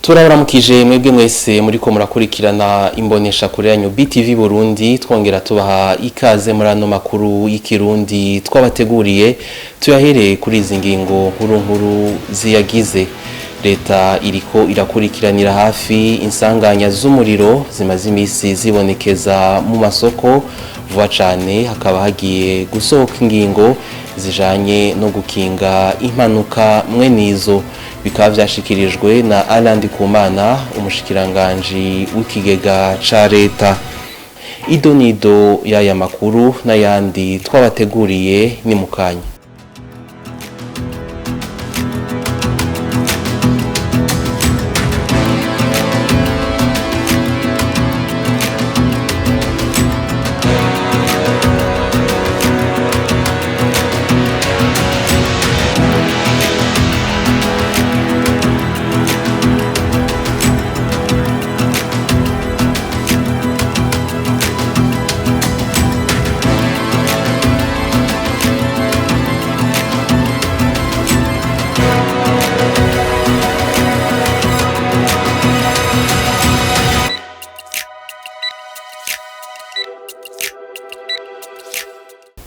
Turabaramukije mwebwe mwese muriko murakurikirana imbonesha kure yanyu BTV Burundi twongera tubaha ikaze muri ano makuru y'ikirundi twabateguriye tuyahereye kuri izi ngingo nkuru ziyagize. Leta iriko irakurikiranira hafi insanganya z'umuriro zimaze imisi zibonekeza mu masoko vuba cane hakaba hagiye gusohoka ingingo zijanye no gukinga impanuka mwenizo bikaba vyashikirijwe na Alain Ndikumana umushikiranganji w'ikigega ca leta. Idonido y'aya makuru n'ayandi twabateguriye ni mukanya.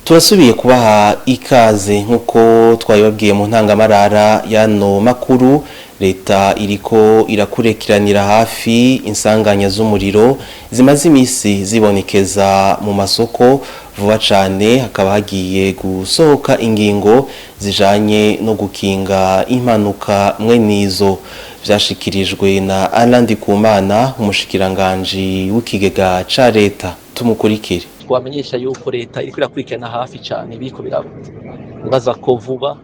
Turasubiye kubaha ikaze nkuko twabibabwiye mu ntangamarara yano makuru. Leta iriko irakurekiranira hafi insanganya z'umuriro zimaze imisi zibonekeza mu masoko vuba cane hakaba hagiye gusohoka ingingo zijanye no gukinga impanuka mwenizo vyashikirijwe na Alain Ndikumana umushikiranganji w'ikigega ca leta. Tumukurikire. Twamenyesha yuko leta iriko irakurikirana hafi cyane biriko biraba nibaza ko vuba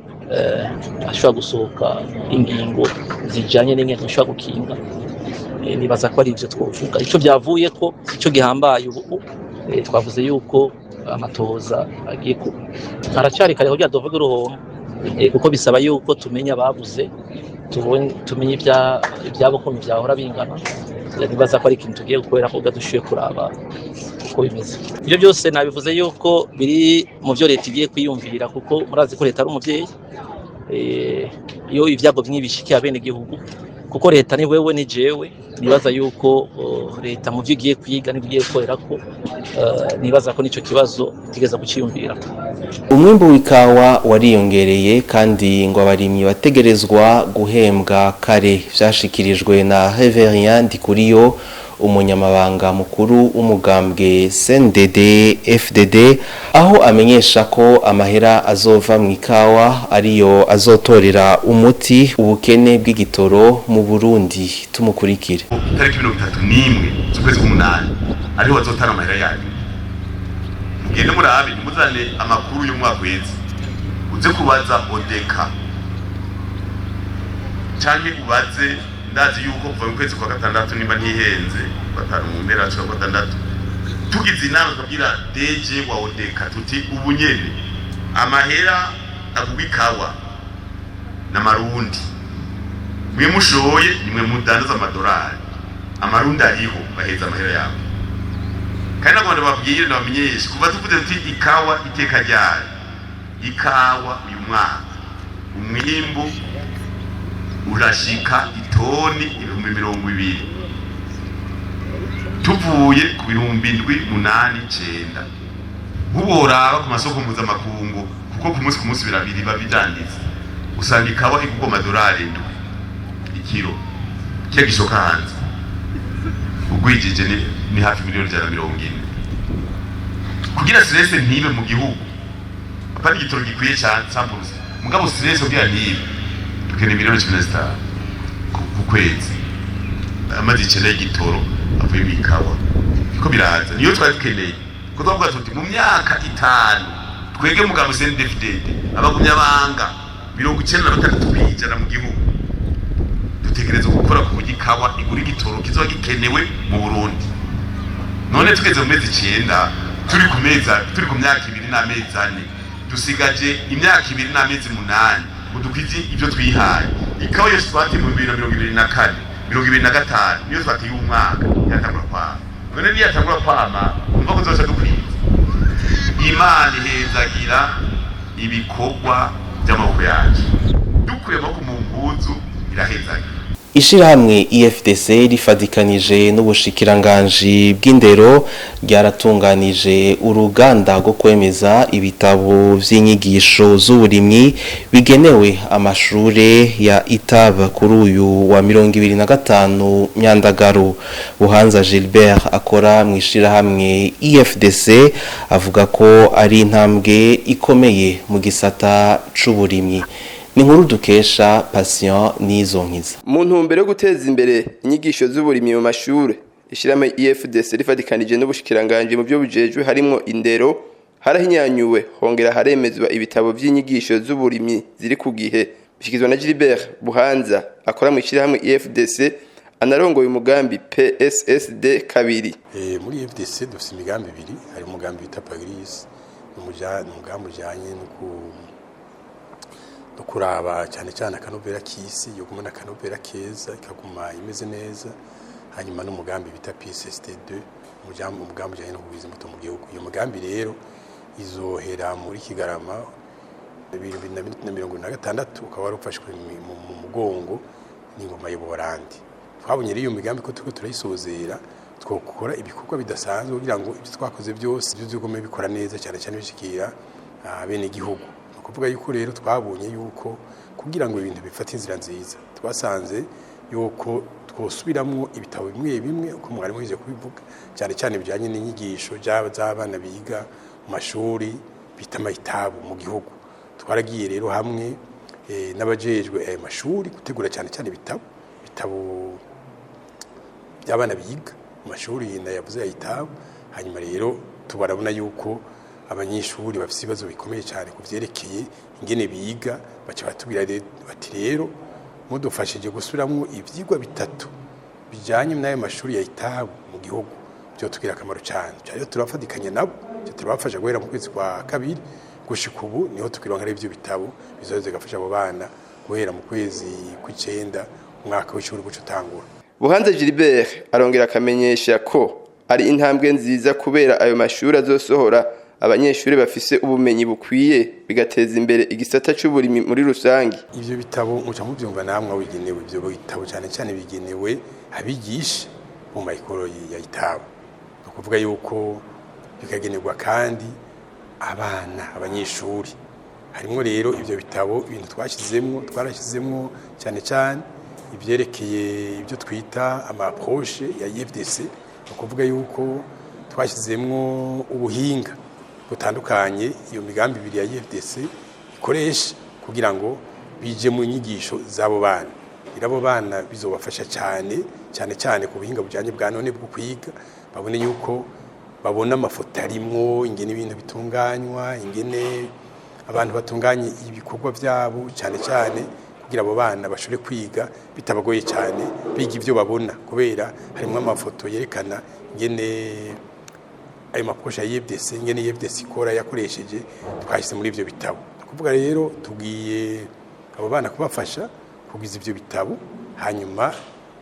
ashobora gusohoka ingingo zijanye n'ingene ashobora gukinga nibaza ko ari ivyo twovuga ico byavuye ko ico gihambaye ubu twavuze yuko amatoza agiye ku aracari kare kugira dovuga uruhombo kuko bisaba yuko tumenya babuze tumenye ibyabo ko byahora bingana nibaza ko ari ikintu tugiye gukorera kugira dushiye kuraba uko bimeze. Ibyo byose nabivuze yuko biri mu byo leta igiye kwiyumvira kuko murazi ko leta ari umuvyeyi iyo ibyago by'ibishikiye abene gihugu kuko leta ni wewe ni jewe nibaza yuko leta mu byo igiye kwiga n'ibigiye gukorera ko nibaza ko nico kibazo tigeza kuciyumvira. Umwimbu w'ikawa wariyongereye kandi ngo abarimyi bategerezwa guhembwa kare vyashikirijwe na Reverien Ndikuriyo umunyamabanga mukuru w'umugambwe CNDD FDD aho amenyesha ko amahera azova mu ikawa ariyo azotorera umuti ubukene bw'igitoro mu Burundi. Tumukurikire. Tariki 31 z'ukwezi k'umunani ariho bazotara amahera yayo. Mugende murabe nimuzane amakuru y'umwaka weze uze kubaza Odeka canke ubaze ndazi yuko kuva mu kwezi kwa gatandatu nimba ntihenze batanu mu mpera cyo gatandatu tugize inama kabira DG wa Odeka tuti ubunyene amahera akubikawa na marundi mwe mushoye nimwe mudandaza amadolari amarundi ariho baheza amahera yabo kandi nabone babwire nabamenyesha kuva tuvuze tuti ikawa iteka ryari ikawa uyu mwaka umwimbu urashika itoni 2020 tuvuye ku 7,809 uboraba ku masoko mpuzamakungu kuko ku munsi birabiri babidandiza usanga ikawa iguko amadolari 7 ikiro cyo gishoka hanze ubwo ugwijije ni hafi miliyoni 140 kugira stress ntibe mu gihugu apana igitoro gikwiye cyane sambuze mugabo stress kugira ntibe tukene miliyoni 15 ku kwezi amazi cyane igitoro avuye bikawa ko biraza niyo twakeneye ko twavuga tuti mu myaka 5 twege mugabo CNDD-FDD abagumya banga 96 kwijana mu gihugu dutegereza gukora ku gikawa igura igitoro kizoba gikenewe mu Burundi none tugeze mu mezi 9 turi ku myaka 2 n'amezi 4 dusigaje imyaka 2 n'amezi 8 ngo dukwize ibyo twihaye ikawa yose twati mu 2024 2025 niyo twati y'umwaka yatangura kwa none niyo yatangura kwama umva ko zoza dukwize Imana ihezagira ibikorwa by'amaboko yacu dukuye amaboko mu mpuzu irahezagira. Ishirahamwe IFDC rifadikanije n'ubushikiranganji bw'indero ryaratunganije uruganda rwo kwemeza ibitabo vy'inyigisho z'uburimyi bigenewe amashure ya Itaba kuri uyu wa 2025 Myandagaro. Buhanza Gilbert akora mu ishirahamwe IFDC avuga ko ari intambwe ikomeye mu gisata c'uburimyi. Ni nkuru dukesha Patient Nizonkiza. Mu ntumbero yo guteza imbere inyigisho z'uburimyi mu mashure, ishirahamwe IFDC rifadikanije n'ubushikiranganje mu byo bujejwe harimo indero, harahinyanyuwe hongera haremezwa ibitabo vy'inyigisho z'uburimyi ziri ku gihe. Bishikizwa na Gilbert Buhanza akora mu ishirahamwe IFDC anarongoye umugambi PSSD 2. Muri IFDC dufite imigambi 2, hari umugambi bita Pagris, umugambi ujanye no kuraba cyane cyane akanovera kisi yo kumona akanovera keza ikaguma imeze neza, hanyuma n'umugambi bita PSSD 2 umugambi ujanye no kugwiza imbuto mu gihugu. Iyo mugambi rero izohera muri Kigarama 2026 ukaba warufashwe mu mugongo n'ingoma y'Ubuholandi. Twabonye rero iyo migambi ko turayisozera twokora ibikorwa bidasanzwe kugira ngo ibyo twakoze byose bizogome bikora neza cyane cyane bishikira bene igihugu. Kuvuga yuko rero twabonye yuko kugira ngo ibintu bifate inzira nziza twasanze yuko twosubiramwo ibitabo bimwe uko mwarimu yije kubivuga cyane cyane bijanye n'inyigisho z'abana biga mu mashuri bita amahitabu mu gihugu. Twaragiye rero hamwe n'abajejwe ayo mashuri gutegura cyane cyane ibitabo by'abana biga mu mashuri yavuze ayitabu. Hanyuma rero tubarabona yuko abanyeshuri bafite ibibazo bikomeye cyane kuvyerekeye ingene biga, baca batubwira bati rero mudufashije gusubiramwo ivyigwa 3 bijanye n'ayo mashuri ya Itabu mu gihugu byo tugira akamaro cyane. Cyari turafadikanye nabo turabafasha guhera mu kwezi kwa 2 gushika ubu niho tukironka ivyo bitabo bizoze gafasha abo bana guhera mu kwezi kw'icenda umwaka w'ishuri guca utangura. Buhanza Gilbert arongera akamenyesha ko ari intambwe nziza kubera ayo mashuri azosohora abanyeshuri bafise ubumenyi bukwiye bigateza imbere igisata c'uburimi muri rusangi. Ivyo bitabo muca muvyumva namwe wigenewe, ivyo bitabo cyane cyane bigenewe abigisha mu mayikoro ya Itabu. Kuvuga yuko bikagenerwa kandi abanyeshuri. Harimo rero ivyo bitabo ibintu twarashizemwo cyane cyane ivyerekeye ibyo twita ama approche ya IFDC. Kuvuga yuko twashizemwo ubuhinga butandukanye iyo migambi 2 ya IFDC ikoresha kugira ngo bije mu nyigisho zabo bana. Irabo bana bizobafasha cyane ku buhinga bujanye bwa none bwo kwiga, babone yuko babona amafoto arimwo ingene ibintu bitunganywa, ingene abantu batunganye ibikorwa byabo cyane kugira abo bana bashobore kwiga bitabagoye cyane, biga ivyo babona kubera harimo amafoto yerekana ingene ayo maposha y'IFDC ingene IFDC ikora yakoresheje twashyize muri ivyo bitabo. Kuvuga rero tugiye abo bana kubafasha kugiza ivyo bitabo, hanyuma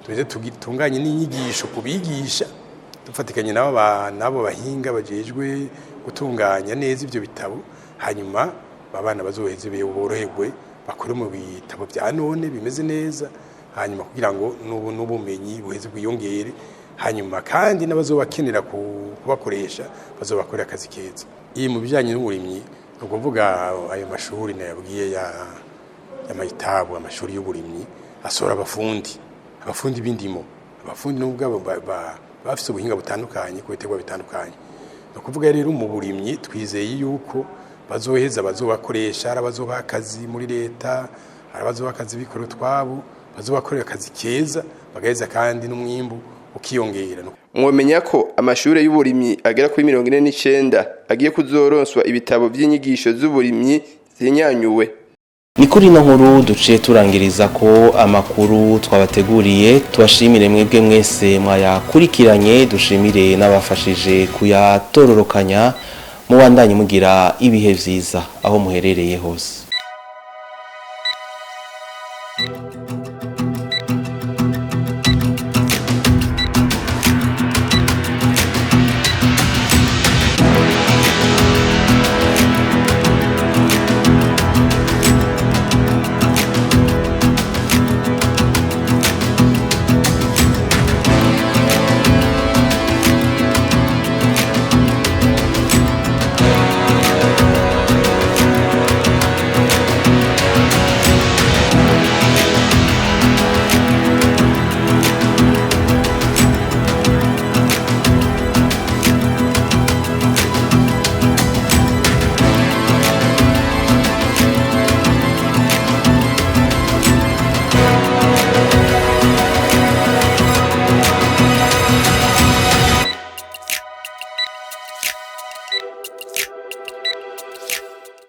tuze tugitunganye n'inyigisho kubigisha dufatikanye nabo bahinga bajejwe gutunganya neza ivyo bitabo, hanyuma babana bazoheze boroherwe bakore mu bitabo bya none bimeze neza, hanyuma kugira ngo n'ubumenyi buheze bwiyongere, hanyuma kandi n'abazobakenera kubakoresha bazobakorera akazi keza. Iyi mu bijanye n'uburimyi no kuvuga ayo mashuri nayabwiye ya mayitabu, amashuri y'uburimyi asora abafundi b'indimo, abafundi n'ubwo bafise ubuhinga butandukanye ku biterwa bitandukanye no kuvuga rero mu burimyi twizeye yuko bazoheza bazobakoresha arabazoba akazi muri leta arabazoba akazi bikoro twabo bazobakorera akazi keza bagaheza kandi n'umwimbu ukiyongera. Mwomenya ko amashure y'uburimyi agera kuri 49 agiye kuzoronswa ibitabo by'inyigisho z'uburimyi zinyanyuwe. Ni kuri ino nkuru duciye turangiriza ko amakuru twabateguriye. Tubashimire mwebwe mwese mwayakurikiranye, dushimire n'abafashije kuyatororokanya. Mubandanye mugira ibihe vyiza aho muherereye hose.